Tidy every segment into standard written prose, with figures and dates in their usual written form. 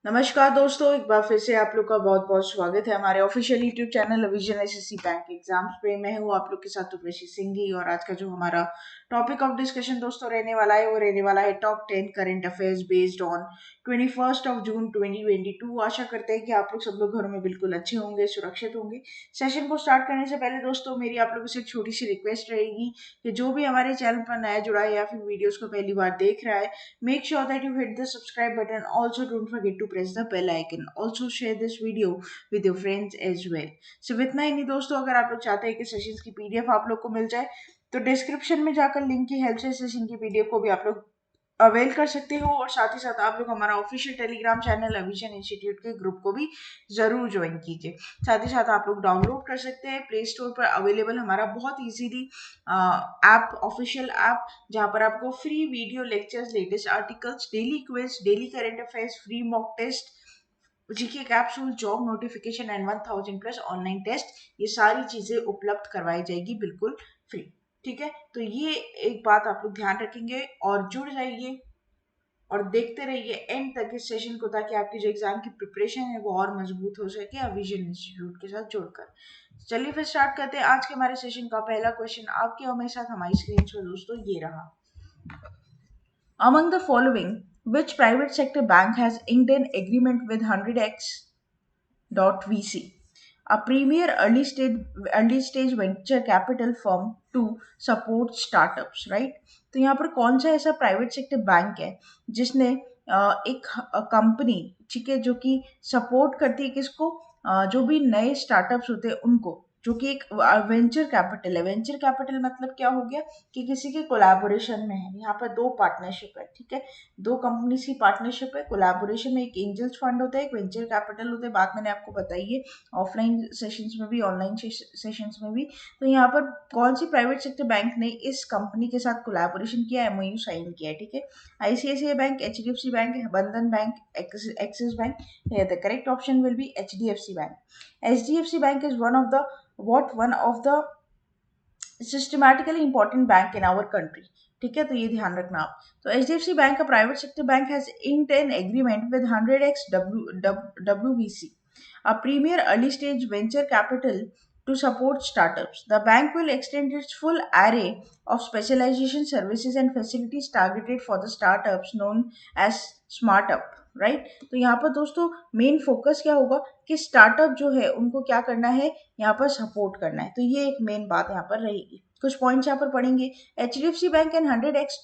नमस्कार दोस्तों, एक बार फिर से आप लोग का बहुत बहुत स्वागत है हमारे official YouTube channel vision SSC bank exams पे। मैं हूँ आप लोग के साथ उपरेशी सिंघी और आज का जो हमारा टॉपिक ऑफ डिस्कशन दोस्तों रहने वाला है वो रहने वाला है top 10 current affairs based on 21 जून 2022। आशा करते हैं कि आप लोग सब लोग घरों में बिल्कुल अच्छे होंगे, सुरक्षित होंगे। सेशन को स्टार्ट करने से पहले दोस्तों मेरी आप लोगों से एक छोटी सी रिक्वेस्ट रहेगी कि जो भी हमारे चैनल पर नया जुड़ा है या फिर वीडियोस को पहली बार देख रहा है, make sure that you hit the subscribe button. Also, don't forget to press the bell icon. Also, share this video with your friends as well. So, इतना ही नहीं दोस्तों, अगर आप लोग चाहते हैं कि सेशंस की पीडीएफ आप लोग को मिल जाए तो डिस्क्रिप्शन में जाकर लिंक की हेल्प से सेशन की पीडीएफ को भी आप लोग अवेल कर सकते हो। और साथ ही साथ आप लोग हमारा ऑफिशियल टेलीग्राम चैनल अविजन इंस्टीट्यूट के ग्रुप को भी जरूर ज्वाइन कीजिए। साथ ही साथ आप लोग डाउनलोड कर सकते हैं प्ले स्टोर पर अवेलेबल हमारा बहुत इजीली ऐप, ऑफिशियल ऐप, जहाँ पर आपको free video lectures, latest articles, daily quiz, daily current affairs, free mock test, GK capsule, job notification and 1000 plus online test, ये सारी चीजें उपलब्ध करवाई जाएगी बिल्कुल फ्री। ठीक है, तो ये एक बात आप लोग ध्यान रखेंगे और जुड़ जाइए और देखते रहिए एंड तक इस सेशन को, ताकि आपकी जो एग्जाम की प्रिपरेशन है वो और मजबूत हो सके विजन इंस्टीट्यूट के साथ जुड़कर। चलिए फिर स्टार्ट करते हैं आज के हमारे सेशन का पहला क्वेश्चन आपके और मेरे साथ हमारी स्क्रीन पर दोस्तों ये रहा। Among the following, which private sector bank has inked an agreement with 100x dot VC, a premier early stage venture capital firm to support startups, right? तो यहाँ पर कौन सा ऐसा प्राइवेट सेक्टर बैंक है जिसने एक कंपनी, ठीक है, जो कि सपोर्ट करती है किसको, जो भी नए स्टार्टअप्स होते हैं उनको, जो कि एक वेंचर कैपिटल है। वेंचर कैपिटल मतलब क्या हो गया कि किसी के कोलैबोरेशन में है। यहाँ पर दो पार्टनरशिप है, ठीक है, दो कंपनीज की पार्टनरशिप है। कोलैबोरेशन में एक एंजल्स फंड होता है, एक वेंचर कैपिटल होता है। बात मैंने आपको बताई है ऑफलाइन सेशंस में भी, ऑनलाइन सेशंस में भी। तो यहाँ पर कौन सी प्राइवेट सेक्टर बैंक ने इस कंपनी के साथ कोलैबोरेशन किया, एमओयू साइन किया है, ठीक है? ICICI bank, HDFC bank, Bandhan bank, Axis bank. The correct option will be HDFC bank. HDFC bank is one of the systematically important bank in our country, ठीक है, तो ये ध्यान रखना आप। तो H D F C bank का private sector bank has inked an agreement with 100x WVC, a premier early stage venture capital to support startups. The bank will extend its full array of specialization services and facilities targeted for the startups known as SmartUp, right? तो यहाँ पर दोस्तों main focus क्या होगा कि startup जो है उनको क्या करना है, यहाँ पर सपोर्ट करना है। तो ये एक मेन बात यहाँ पर रहेगी। कुछ पॉइंट्स यहाँ पर पढ़ेंगे। H D F C bank and 100x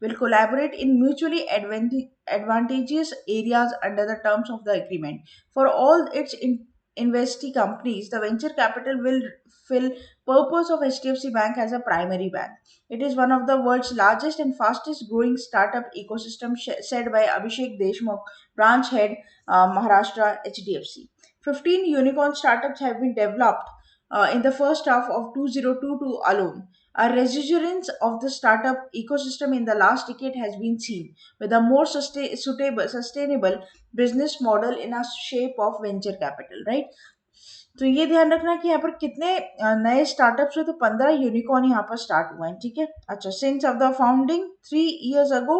will collaborate in mutually advantageous areas under the terms of the agreement. For all its investee companies, the venture capital will fill purpose of HDFC Bank as a primary bank. It is one of the world's largest and fastest growing startup ecosystem, said by Abhishek Deshmukh, branch head, Maharashtra HDFC. 15 unicorn startups have been developed in the first half of 2022 alone. A resurgence of the startup ecosystem in the last decade has been seen, with a more sustainable business model in a shape of venture capital, right? तो ये ध्यान रखना कि यहाँ पर कितने नए startups हुए, तो 15 यूनिकॉर्न यहाँ पर स्टार्ट हुए हैं, ठीक है। अच्छा, since of the founding 3 years ago,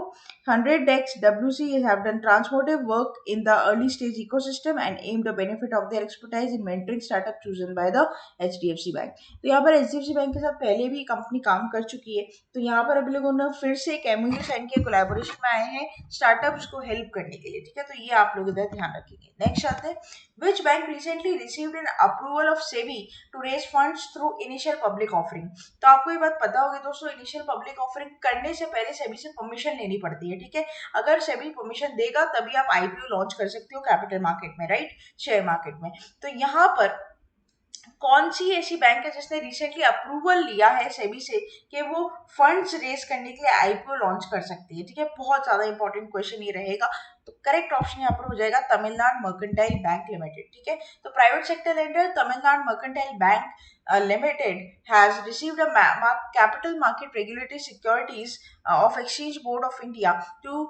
100x WC have done transformative work in the early stage ecosystem and aimed the benefit of their expertise in mentoring startup chosen by the HDFC bank. तो यहाँ पर HDFC bank के साथ पहले भी company काम कर चुकी है, तो यहाँ पर अभी लोगों ने फिर से एक एमओयू साइन किया, कोलैबोरेशन में आए हैं स्टार्टअप्स को हेल्प करने के लिए, ठीक है। तो ये आप लोग इधर ध्यान रखेंगे। नेक्स्ट आते हैं, which bank recently received an approval of SEBI to raise funds through initial public offering? तो आपको ये बात पता होगी दोस्तों, इनिशियल पब्लिक ऑफरिंग करने से पहले सेबी से परमिशन लेनी पड़ती है, ठीक है। अगर सेबी परमिशन देगा तभी आप आईपीओ लॉन्च कर सकते हो कैपिटल मार्केट में, राइट, शेयर मार्केट में। तो यहाँ पर कौन सी ऐसी बैंक है जिसने रिसेंटली अप्रूवल लिया है सेबी से कि वो फंड्स रेज करने के लिए आईपीओ लॉन्च कर सकती है, ठीक है। बहुत ज्यादा इंपॉर्टेंट क्वेश्चन ये रहेगा। तो करेक्ट ऑप्शन यहाँ पर हो जाएगा तमिलनाडु मर्केंटाइल बैंक लिमिटेड, ठीक है। तो private sector lender Tamil Nadu mercantile bank limited has received a capital market regulatory securities of Exchange Board of India to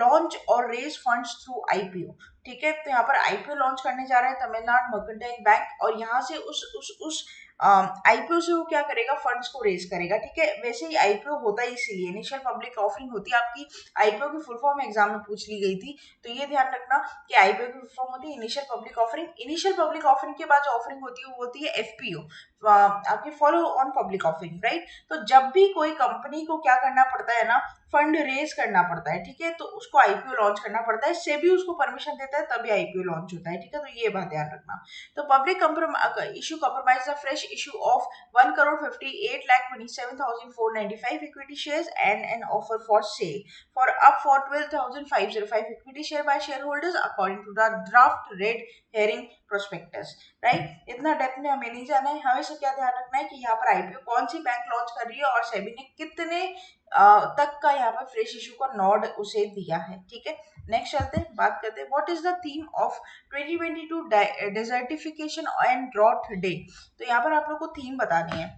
launch or raise funds through IPO, ठीक है। तो यहाँ पर आईपीओ लॉन्च करने जा रहा है तमिलनाडु मर्केंटाइल बैंक, और यहाँ से उस आईपीओ से वो क्या करेगा, फंड्स को रेज करेगा, ठीक है। वैसे ही आईपीओ होता है इसीलिए, इनिशियल पब्लिक ऑफरिंग होती है आपकी। आईपीओ की फुल फॉर्म एग्जाम में पूछ ली गई थी, तो ये ध्यान रखना कि आईपीओ की फुल फॉर्म होती है initial public offering. Initial public offering के बाद जो ऑफरिंग होती है वो होती है एफपीओ, आपकी follow on public offering, right. तो जब भी कोई कंपनी को क्या करना पड़ता है ना, फंड रेज करना पड़ता है, ठीक है, तो उसको आईपीओ लॉन्च करना पड़ता है, सेबी उसको परमिशन देता है तभी आईपीओ लॉन्च होता है, ठीक है। तो ये बात ध्यान रखना। तो public issue compromise a fresh issue of 1,58,27,495 equity shares and an offer for sale for up for 12,505 equity share by shareholders according to the draft red herring prospectus, right. इतना डेप्थ में हमें नहीं जाना है, हमें से क्या ध्यान रखना है कि यहाँ पर आईपीओ कौन सी बैंक लॉन्च कर रही है और सेबी ने कितने तक का यहाँ पर फ्रेश इशू का नॉड उसे दिया है, ठीक है। नेक्स्ट चलते हैं, बात करते हैं what is the theme of 2022 desertification and drought day. तो यहाँ पर आप लोग को थीम बतानी है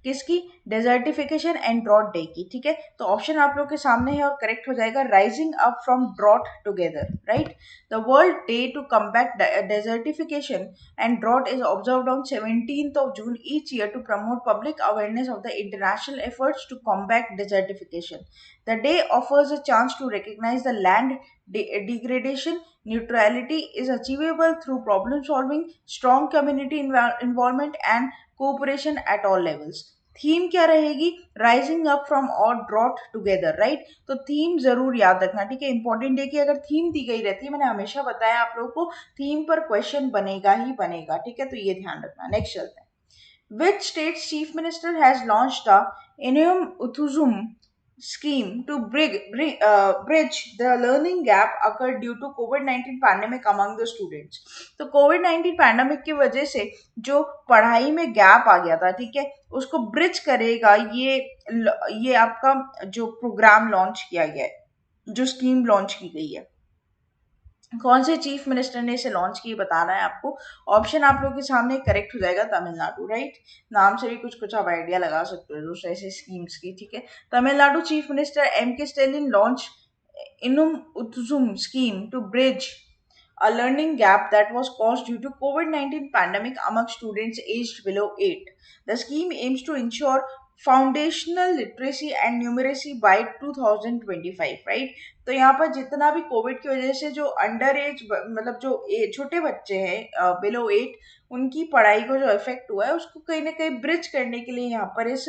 किसकी, डेजर्टिफिकेशन एंड ड्रॉट डे की, ठीक है। तो ऑप्शन आप लोग के सामने है और करेक्ट हो जाएगा rising up from drought together, right. The world day to combat desertification and drought is observed on 17th of June each year to promote public awareness of the international efforts to combat desertification. The day offers a chance to recognize the land degradation. Neutrality is achievable through problem solving, strong community involvement, and cooperation at all levels. Theme क्या रहेगी, rising up from और drought together, right. तो theme जरूर याद रखना, ठीक है। Important day की अगर थीम दी गई रहती है, मैंने हमेशा बताया आप लोगों को थीम पर क्वेश्चन बनेगा ही बनेगा, ठीक है। तो ये ध्यान रखना। नेक्स्ट चलते हैं, which state's chief minister has launched the Inum Uthuzum scheme to bridge the learning gap occurred due to COVID-19 pandemic among the students? तो COVID-19 पैंडमिक की वजह से जो पढ़ाई में गैप आ गया था, ठीक है, उसको ब्रिज करेगा ये आपका जो प्रोग्राम लॉन्च किया गया है, जो स्कीम लॉन्च की गई है। कौन से चीफ मिनिस्टर ने इसे लॉन्च की बताना है आपको। ऑप्शन आप लोग के सामने करेक्ट हो जाएगा तमिलनाडु, राइट। नाम से भी कुछ कुछ आप आइडिया लगा सकते हो दोस्तों ऐसे स्कीम्स की, ठीक है। Tamil Nadu chief minister M K Stalin launch इनुम उत्सुम scheme to bridge a learning gap that was caused due to COVID-19 pandemic among students aged below 8. The scheme aims to ensure foundational literacy and numeracy by 2025, right. तो यहाँ पर जितना भी Covid की वजह से जो अंडर एज मतलब जो छोटे बच्चे हैं बिलो 8, उनकी पढ़ाई को जो इफेक्ट हुआ है उसको कहीं ना कहीं ब्रिज करने के लिए यहाँ पर इस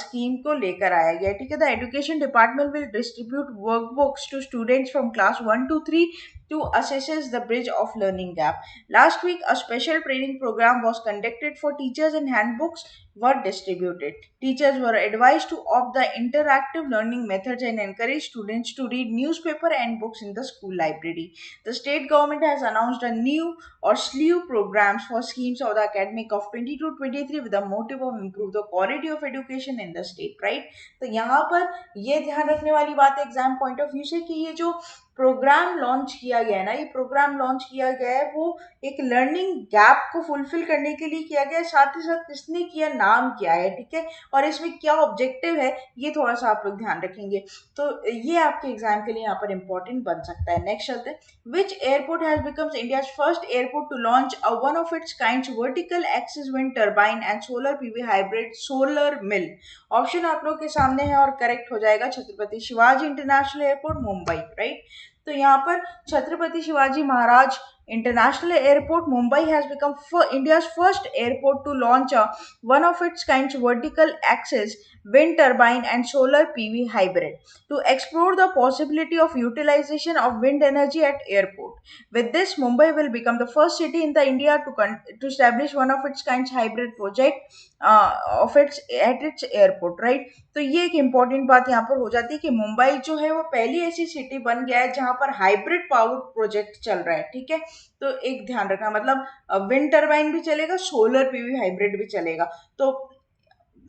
स्कीम को लेकर आया गया, ठीक है। The education department will distribute workbooks to students from class 1 to 3 to assess the bridge of learning gap. Last week, a special training program was conducted for teachers and handbooks were distributed. Teachers were advised to opt the interactive learning methods and encourage students to read newspaper and books in the school library. The state government has announced a new or slew programs for schemes of the academic of 22-23 with the motive of improve the quality of education in the state, right? तो यहाँ पर ये ध्यान रखने वाली बात है exam point of view से कि ये जो प्रोग्राम लॉन्च किया गया है ना, ये प्रोग्राम लॉन्च किया गया है वो एक लर्निंग गैप को फुलफिल करने के लिए किया गया है, साथ ही साथ किसने किया, नाम क्या है, ठीक है, और इसमें क्या ऑब्जेक्टिव है ये थोड़ा सा आप लोग ध्यान रखेंगे, तो ये आपके एग्जाम के लिए यहाँ पर इंपॉर्टेंट बन सकता है। नेक्स्ट चलते हैं, which airport has becomes India's first airport to launch a one of its kind vertical axis wind turbine and solar PV hybrid solar mill. Option आप लोग के सामने है और करेक्ट हो जाएगा Chhatrapati Shivaji international airport Mumbai, right. तो यहाँ पर Chhatrapati Shivaji Maharaj International Airport Mumbai has become India's first airport to launch a one of its kinds vertical axis wind turbine and solar PV hybrid to explore the possibility of utilization of wind energy at airport. With this, Mumbai will become the first city in the India to establish one of its kinds hybrid project of its at its airport, right? तो ये एक important बात यहाँ पर हो जाती है कि मुंबई जो है वो पहली ऐसी सिटी बन गया है जहां पर हाइब्रिड पावर प्रोजेक्ट चल रहा है, ठीक है। तो एक ध्यान रखना, मतलब विंड टर्बाइन भी चलेगा, सोलर पीवी हाइब्रिड भी चलेगा, तो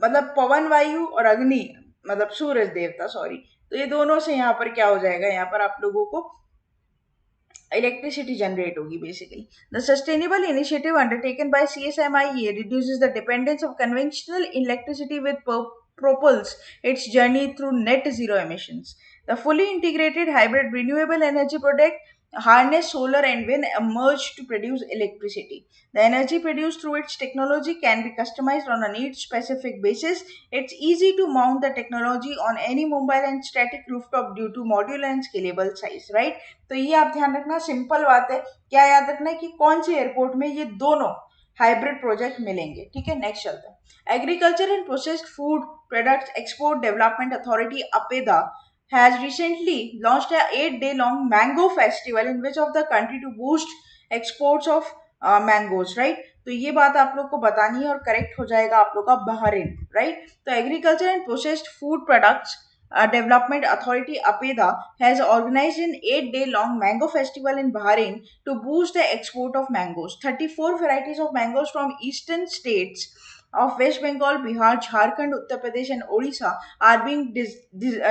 मतलब पवन वायु और अग्नि मतलब सूरज देवता सॉरी, तो ये दोनों से यहाँ पर क्या हो जाएगा, यहाँ पर आप लोगों को electricity generate होगी basically. The sustainable initiative undertaken by CSMIE reduces the dependence of conventional electricity with propels its journey through net zero emissions. The fully integrated hybrid renewable energy project harness solar and wind emerge to produce electricity. The energy produced through its technology can be customized on a need-specific basis. It's easy to mount the technology on any mobile and static rooftop due to modular and scalable size, right? तो ये आप ध्यान रखना, simple बात है। क्या याद रखना है कि कौन से एयरपोर्ट में ये दोनों हाइब्रिड प्रोजेक्ट मिलेंगे, ठीक है। नेक्स्ट चलते हैं। Agriculture and processed food products export development authority APEDA has recently launched a 8-day long mango festival in which of the country to boost exports of mangoes, right? तो ये बात आप लोग को बतानी है और करेक्ट हो जाएगा आप लोग का बहरीन, राइट? तो agriculture and processed food products Development Authority APEDA has organized an 8-day long mango festival in Bahrain to boost the export of mangoes. 34 varieties of mangoes from eastern states of West Bengal, Bihar, Jharkhand, Uttar Pradesh, and Odisha are being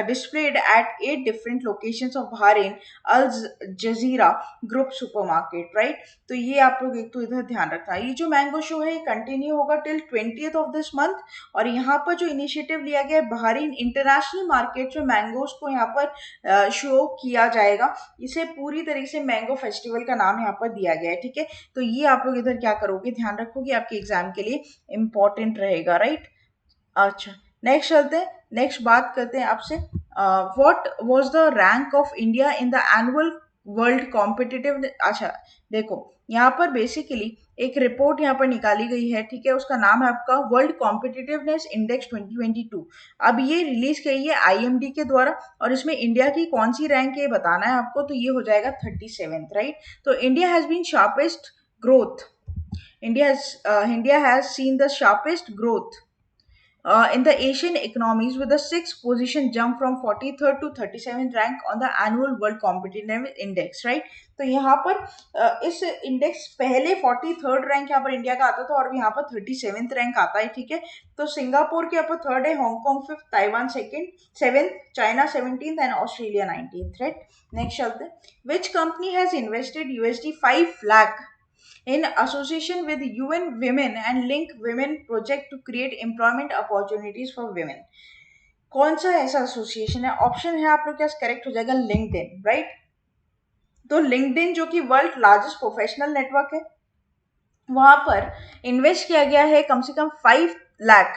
displayed at 8 different locations of Bahrain Al Jazeera Group supermarket, right? तो ये आप लोग एक तो इधर ध्यान रखना। ये जो मैंगो शो है ये कंटिन्यू होगा till 20th of this month, और यहाँ पर जो इनिशिएटिव लिया गया है बहरीन इंटरनेशनल मार्केट में मैंगोज को यहाँ पर शो किया जाएगा। इसे पूरी तरीके से मैंगो फेस्टिवल का नाम यहाँ पर दिया गया है, ठीक है। तो ये आप लोग इधर क्या करोगे, ध्यान रखोगे, आपके एग्जाम के लिए इंपॉर्टेंट रहेगा, राइट। अच्छा, नेक्स्ट चलते हैं। नेक्स्ट बात करते हैं आपसे, what was the rank of India in the annual world competitive. अच्छा देखो, यहाँ पर बेसिकली एक रिपोर्ट यहाँ पर निकाली गई है, ठीक है, उसका नाम है आपका वर्ल्ड कॉम्पिटिटिवनेस इंडेक्स 2022। अब ये रिलीज की है आईएमडी के द्वारा, और इसमें इंडिया की कौन सी रैंक है बताना है आपको, तो ये हो जाएगा 37th, राइट। तो India has been sharpest growth, India has seen the sharpest growth in the Asian economies, with the sixth position jump from 43rd to 37th rank on the annual World Competitiveness Index, right? तो यहाँ पर इस index पहले 43rd rank यहाँ पर India का आता था और यहाँ पर 37th रैंक आता है, ठीक है। तो सिंगापुर के यहाँ पर थर्ड है, Hong Kong fifth, Taiwan seventh, China 17th and Australia 19th, right. Next चलते हैं। Which company has invested $5 lakh in association with UN Women and Link Women project to create employment opportunities for women? कौन सा ऐसा association है? Option है आप लोग के पास, करेक्ट हो जाएगा लिंक्डइन, राइट। तो लिंक्डइन जो कि वर्ल्ड लार्जेस्ट प्रोफेशनल नेटवर्क है, वहां पर इन्वेस्ट किया गया है कम से कम 5 लाख,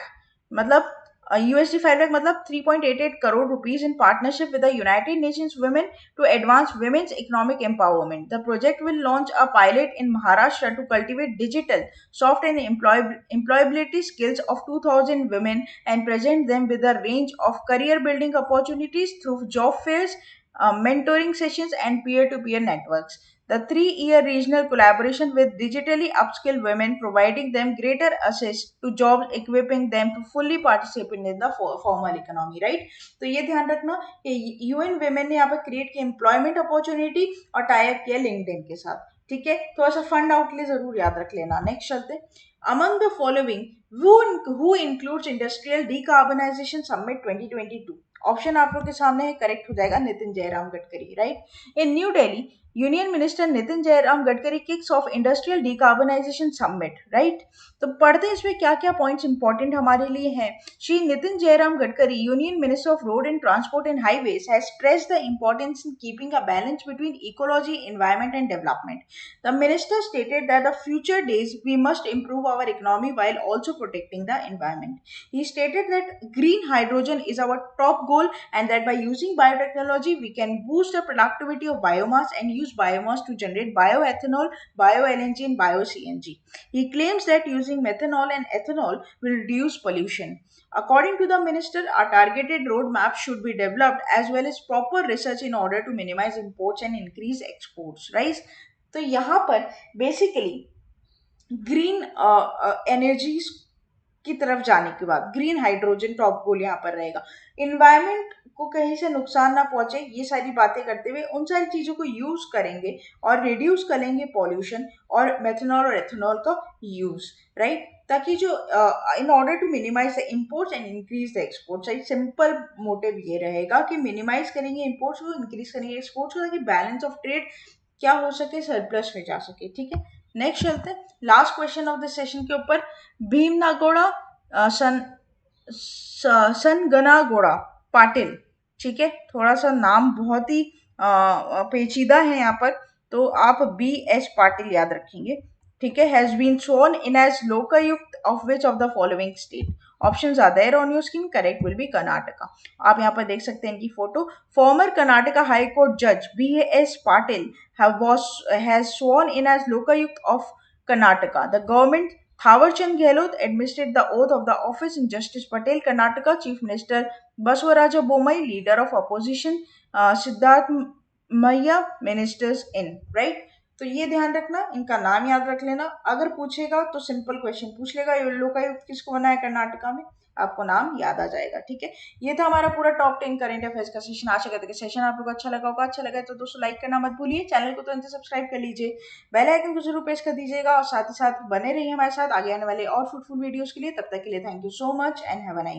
मतलब USD 5 lakh मतलब 3.88 crore rupees in partnership with the United Nations Women to advance women's economic empowerment. The project will launch a pilot in Maharashtra to cultivate digital, soft and employability skills of 2,000 women and present them with a range of career building opportunities through job fairs, mentoring sessions and peer-to-peer networks. The 3-year regional collaboration with digitally upskilled women, providing them greater access to jobs, equipping them to fully participate in the formal economy, right? तो ये ध्यान रखना कि UN women ने यहाँ पर create की employment opportunity और टाइप किया लिंक्डइन के साथ, ठीक है। थोड़ा सा फंड आउटले जरूर याद रख लेना। नेक्स्ट चलते, among the following who includes industrial decarbonisation summit 2022? Option आप लोग के सामने है, करेक्ट हो जाएगा Nitin Jairam Gadkari, right. In new Delhi, union minister Nitin Jairam Gadkari kicks of industrial decarbonisation summit, right. तो पढ़ते हैं इसमें क्या क्या पॉइंट्स इंपॉर्टेंट हमारे लिए हैं। Shri Nitin Jairam Gadkari, union minister of road and transport and highways, has stressed the importance in keeping a balance between ecology, environment and development. The minister stated that the future days we must improve our economy while also protecting the environment. He stated that green hydrogen is our top goal and that by using biotechnology we can boost the productivity of biomass and use biomass to generate bioethanol, bio-LNG and bio-CNG. He claims that using methanol and ethanol will reduce pollution. According to the minister, a targeted roadmap should be developed as well as proper research in order to minimize imports and increase exports. Right? तो यहाँ पर basically green energies की तरफ जाने के बाद green hydrogen top goal यहाँ पर रहेगा। इन्वायरमेंट को कहीं से नुकसान ना पहुंचे, ये सारी बातें करते हुए उन सारी चीजों को यूज करेंगे और रिड्यूस करेंगे पॉल्यूशन और मेथनॉल और एथेनॉल का यूज, राइट। ताकि जो in order to minimize the imports and increase the exports, right. Simple motive ये रहेगा कि मिनिमाइज करेंगे इंपोर्ट्स को, इंक्रीज करेंगे एक्सपोर्ट्स को, ताकि बैलेंस ऑफ ट्रेड क्या हो सके, सरप्लस में जा सके, ठीक है। नेक्स्ट चलते हैं last question of this session के ऊपर। भीमनागोड़ा सनगनागोड़ा पाटिल, ठीक है, थोड़ा सा नाम बहुत ही पेचीदा है यहाँ पर, तो आप बी एच पाटिल याद रखेंगे, ठीक है। Has been sworn in as Lokayukta of which of the following state? Options are there on your screen, correct will be Karnataka. आप यहाँ पर देख सकते हैं इनकी फोटो। फॉर्मर कर्नाटका हाई कोर्ट जज B S Patil has sworn in as Lokayukta of Karnataka. The government Thawarchand Gehlot administered the oath of the office in Justice Patel, Karnataka. Chief Minister Baswaraja Bommai, leader of opposition, Siddharth Maya, ministers in, right? तो ये ध्यान रखना, इनका नाम याद रख लेना। अगर पूछेगा तो सिंपल क्वेश्चन पूछ लेगा, ये लोकायुक्त किसको बना है कर्नाटका में, आपको नाम याद आ जाएगा, ठीक है। ये था हमारा पूरा टॉप 10 करंट अफेयर्स का सेशन। आशा करते हैं कि सेशन आप लोग को अच्छा लगा होगा। अच्छा लगा तो दोस्तों लाइक करना मत भूलिए, चैनल को तुरंत सब्सक्राइब कर लीजिए, बेल आइकन को जरूर प्रेस कर दीजिएगा और साथ ही साथ बने रहिए हमारे साथ आगे आने वाले और फ्रूटफुल वीडियोस के लिए। तब तक के लिए thank you so much and have a nice